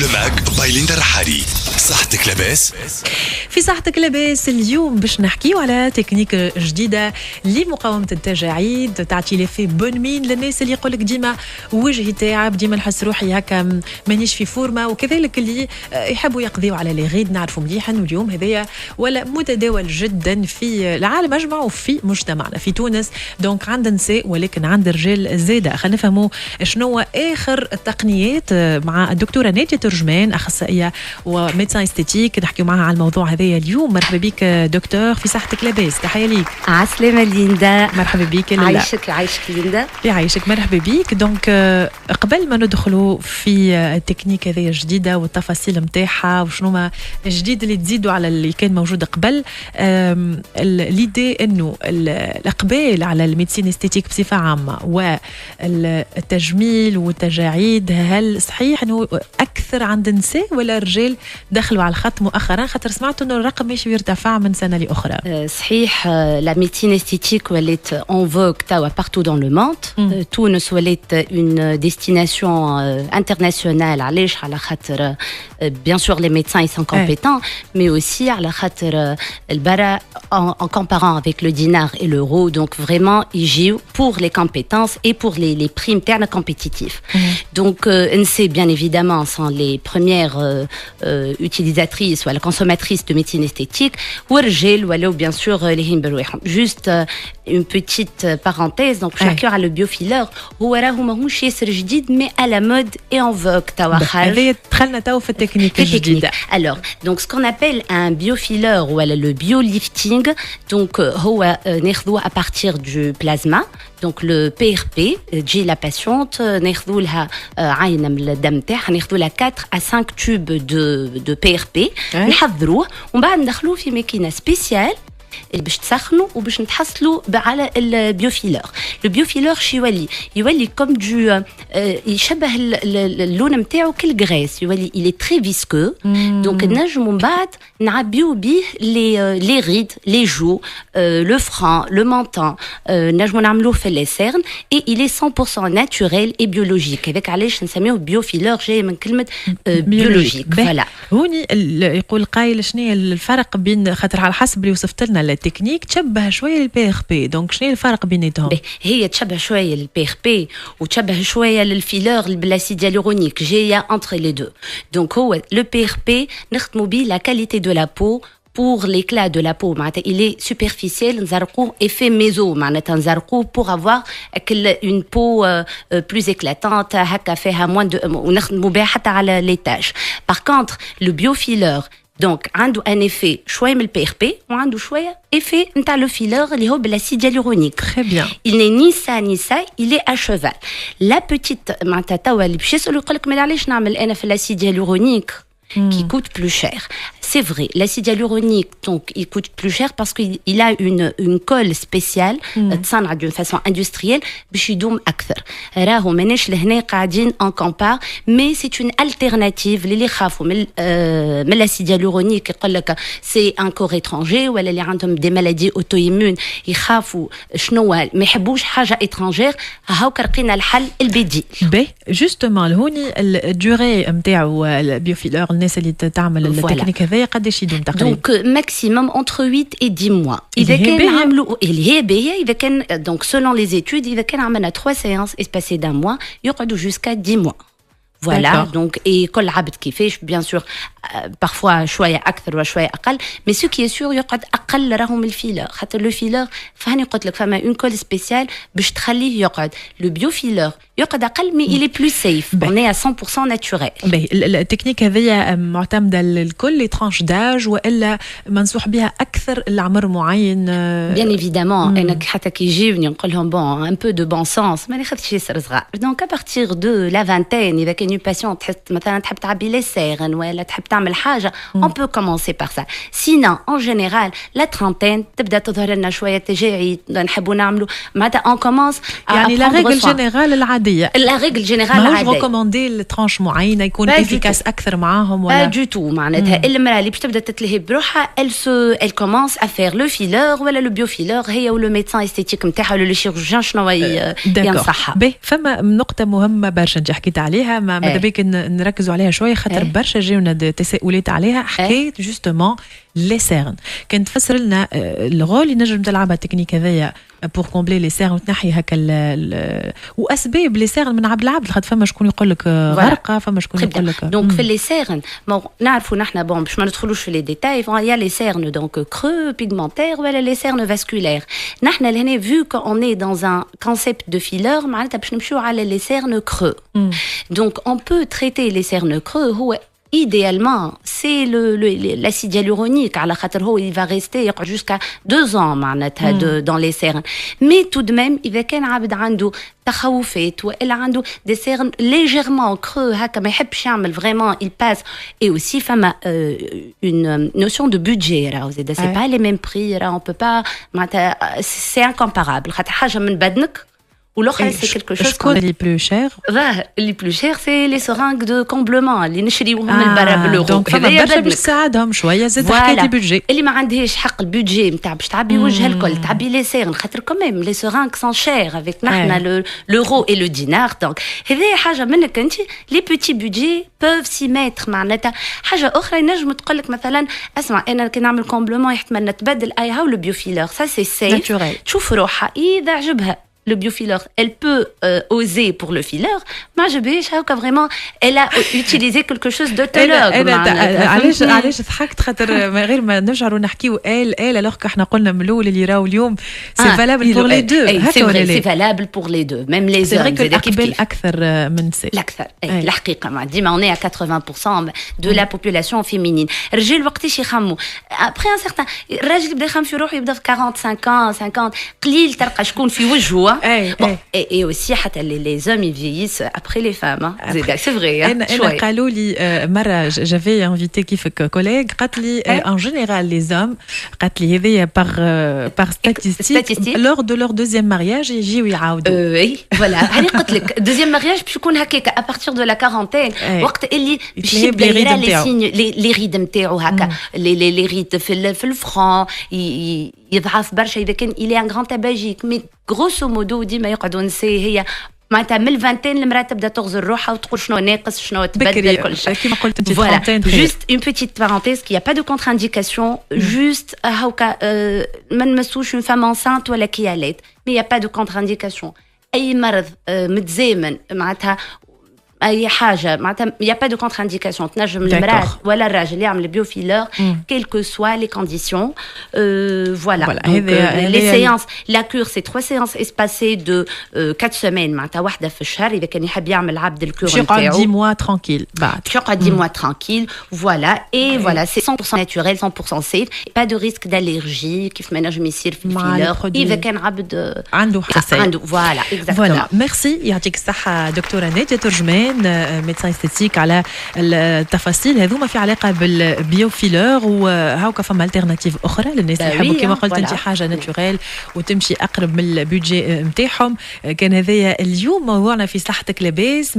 لو ماك باي ليندا رحالي. صحتك لاباس؟ في صحتك لاباس. اليوم باش نحكيو على تكنيك جديدة لمقاومة التجاعيد، تعطي لي في بون مين للناس اللي يقولك ديما وجهي تعب، ديما نحس روحي هكا مانيش في فورمة، وكذلك اللي يحبوا يقضيو على لي غيد. نعرفوا مليحا واليوم هذايا ولا متداول جدا في العالم اجمع وفي مجتمعنا في تونس. دونك عند نساء ولكن عند رجال زاده. خلينا نفهموا شنو اخر التقنيات مع الدكتوره ناديه ترجمان، اخصائيه وميدسان استيتيك. نحكيو معها على الموضوع هذايا اليوم. مرحبا بك دكتور في صحتك لاباس. تحيه ليك. عسلامة ليندا. مرحبا بك. عايشك ليندا. يعيشك. مرحبا بك. دونك قبل ما ندخلوا في التكنيك هذه الجديده والتفاصيل نتاعها وشنو ما الجديد اللي تزيدوا على اللي كان موجود قبل، ليدي انه الاقبال على الميدسين استيتيك بصفه عامه والتجميل والتجاعيد، هل صحيح انه اكثر عند النساء ولا الرجال دخلوا على الخط مؤخرا؟ خاطر سمعت انه الرقم ماشي يرتفع من سنه لاخرى. صحيح، لا médecine esthétique ولات en vogue توا partout dans le monde. تونس ولات une destination internationale. علاش؟ على خاطر bien sûr les médecins ils sont compétents, mais aussi على خاطر البرا en comparant avec le dinar et l'euro, donc vraiment ils jouent pour les compétences et pour les primes ternes compétitifs. Donc on sait bien évidemment sont les premières utilisatrices ou les consommatrices de médecine esthétique, ou الرجال ولاو bien sûr les برواحهم. Juste une petite parenthèse, donc chacun a le biofiller هو راهو ماهوش ياسر جديد mais à la mode et en vogue توا خارج. هذه دخلنا تو في التكنيك الجديده. Alors donc ce qu'on appelle un biofiller ou le biolifting, donc هو ناخذوه à partir du plasma. Donc le PRP, تجي la patiente ناخذوا لها عينه من الدم تاعها، ناخذوا لها 4 à 5 tubes de PRP نحضروه ومن بعد ندخلوه في ماكينه سبيسيال باش تسخنوا وباش نتحصلوا على البيوفيلر. البيوفيلر شي يولي كوم دو يشبه اللون نتاعو كالغريس، يولي il est très visqueux. donc نجموا من بعد نعبيو بيه les rides, les joues, le front, le menton. نجموا نعملوه في les cernes et il est 100% naturel et biologique. avec علاش نسميوه بيوفيلر جاي من كلمه biologique. فوالا هوني يقول قايل شنو الفرق بين، خاطر على حسب اللي وصفت لنا التكنيك تشبه شويه للبي ار بي، دونك شنو الفرق بيناتهم؟ هي تشبه شويه للبي ار بي وتشبه شويه للفيلر بالاسيد هيالورونيك، جايه انتر لي دو. دونك هو لو بي ار بي نخدموا بيه لا كاليتي دو لا بو pour l'éclat de la peau. معناتها il est superficiel، نزرقوه effet méso، معناتها نزرقوه pour avoir une peau plus éclatante هكا فيها moins de، ونخدموا بها حتى على les taches. par contre le biofiller donc عنده un effet شويه من البي ار بي وعنده شويه effet نتاع لو فيلر اللي هو بالاسيد هيالورونيك. très bien. il n'est ni ça ni ça، il est à cheval. la petite معناتها توا اللي باش يسالوا يقول لك ما علاش نعمل انا في الاسيد هيالورونيك qui coûte plus cher. C'est vrai, l'acide hyaluronique, donc, il coûte plus cher parce qu'il a une colle spéciale, تصنع d'une façon industrielle, باش يدوم أكثر. راهو ماناش لهنا قاعدين en compare, mais c'est une alternative للي يخافوا من l'acide hyaluronique. يقول لك c'est un corps étranger، ولا اللي عندهم des maladies auto-immunes يخافوا شنو ما يحبوش حاجة étrangère. هاوك لقينا الحل البديل. باهي جوستومون هوني الدوري نتاعو البيوفيلر، الناس اللي تعمل التكنيك هذا قداش يدوم تقريبا؟ دونك ماكسيموم entre 8 et 10 mois. اذا كان عملوا اللي هي باهيه، اذا كان دونك selon les études اذا كان عملنا 3 séances espacées d'un mois يقعدوا jusqu'à 10 mois. Voilà, donc et كل عبد كيفاش bien sûr parfois شويه اكثر وشويه اقل، mais ce qui est sûr يقعد اقل راهم الفيلر. خاطر لو فيلر فهاني قلت لك فما اون كول سبيسيال باش تخليه يقعد. لو بيو فيلر يقعد اقل mais il est plus safe. on est à 100% naturel. باهي التكنيك هذه معتمده لكل لي ترانش داج ولا منصوح بها اكثر العمر معين؟ bien évidemment. انا حتى كي يجيوني نقول لهم bon un peu de bon sens ما ناخذش ياسر صغار. donc à partir de la vingtaine اذا كان une patiente تحس مثلا تحب تعبي لي سيرن ولا تحب تعمل حاجه on peut commencer par ça. sinon en général la trentaine تبدا تظهر لنا شويه تجاعيد نحبوا نعملوا معناتها on commence يعني لا ريغل جينيرال العاديه عاديه. لا ريغل جينيرال ماهوش عاديه. ريكوموندي الترانش معينه يكون Pas du افيكاس اكثر معاهم با ولا دو تو معناتها المراه اللي باش تبدا تتلهي بروحها elle commence à faire le filler ولا le biofiller هي ولو ميدسان استيتيك نتاعها ولا لو شيروجيان شنو ينصحها. باهي فما نقطه مهمه برشا انت حكيت عليها ماذا بيك نركزوا عليها شويه خاطر برشا جاونا تساؤلات عليها. حكيت جوستومون لي سيرن كان تفسر لنا الغول اللي نجم تلعبها التكنيك هذايا بور كومبلي لي سيرن وتنحي هكا واسباب لي سيرن من عبد العبد خاطر فما شكون يقول لك غرقه فما شكون يقول لك دونك في لي سيرن نعرفوا نحن بون باش ما ندخلوش في لي ديتاي يا لي سيرن دونك كرو بيغمونتير ولا لي سيرن فاسكولير. نحن لهنا فيو كون اي دون ان كونسيبت دو فيلر معناتها باش نمشيو على لي سيرن كرو. دونك اون بو تريتي لي سيرن كرو هو idéalement, c'est l'acide hyaluronique. À la khater, il va rester jusqu'à 2 ans dans les cernes. Mais tout de même, il va y avoir des cernes légèrement creux. Vraiment, il passe. Et aussi, une notion de budget. C'est pas les mêmes prix. On peut pas. C'est incomparable. Ou l'autre, c'est quelque chose comme les plus chers. Les plus chers, c'est les seringues de comblement. Les نشريوهم من برا بالورو. Donc فما برشا باش تساعدهم شوية زاد حكاية البودجي. اللي ما عندهاش حق البودجي نتاع باش تعبي وجهها الكل تعبي لي سيرن خاطر كوميم لي سeringues sont chers avec نحنا l'euro et le dinar donc هذه حاجة منك أنت les petits budgets peuvent s'y mettre معناتها حاجة أخرى ينجم تقول لك مثلا اسمع أنا كي نعمل كومبلمون يحتمل نتبدل أي هاو لو بيوفيلر ça c'est safe تشوف روحها إذا عجبها le biofiller, elle peut oser pour le filler. Moi, je vais vraiment, elle a utilisé quelque chose de tologue. علاش ضحكت خاطر من غير ما نرجعوا نحكيو alors احنا قلنا من الاول اللي راهو اليوم c'est valable pour les deux. C'est valable pour les deux, même les hommes. C'est vrai que الأقبال أكثر من النساء. الأكثر الحقيقة ديما on est à 80% de la population féminine. الرجال وقتاش يخموا après un certain الراجل يبدا يخمم في روحه يبدا في 45 50 قليل تلقى شكون في وجهه. Bon, et aussi les hommes ils vieillissent après les femmes c'est vrai أنا قالوا لي مرة j'avais invité كيفك collègue قالت لي en général les hommes قالت لي هذيا par statistique lors de leur deuxième mariage يجيو يعاودوا oui voilà هاني قلت لك deuxième mariage باش يكون هكاك à partir de la quarantaine وقت اللي باش يبدا يرى لي سيني لي ريد نتاعو هكا لي ريد في الفرون يضعف برشا اذا كان il est un grand tabagique mais grosso modo ديما يقعدوا نسي هي معناتها من الفانتين المراه تبدا تغزر روحها وتقول شنو ناقص شنو تبدل كل شيء كيما قلت انت voilà juste une petite parenthèse qu'il y a pas de contre-indication juste هاكا ما نمسوش une femme enceinte ولا كي allait mais il y a pas de contre-indication اي مرض متزامن معناتها اي حاجه معناتها il y a pas de contre-indication تنجم المراه ولا الراجل يعمل البيوفيلر quelles que soient les conditions voilà donc les séances la cure c'est 3 séances espacées de 4 semaines معناتها واحده في الشهر اذا كان يحب يعمل عبد الكور نتاعو يقعد 10 mois tranquille بعد يقعد 10 mois tranquille voilà et voilà c'est 100% naturel 100% safe pas de risque d'allergie كيف ما نجم يصير في الفيلر اذا كان عبد عنده حساسيه عنده voilà exactement voilà merci يعطيك الصحه دكتوره نادية ترجمان ميدسان استيتيك على التفاصيل هذوما في علاقه بالبيوفيلر وهاوكا فما التيرناتيف اخرى للناس اللي يحبوا كما قلت انت حاجه ناتوريل وتمشي اقرب من البودجي نتاعهم. كان هذايا اليوم موضوعنا في صحتك لاباس.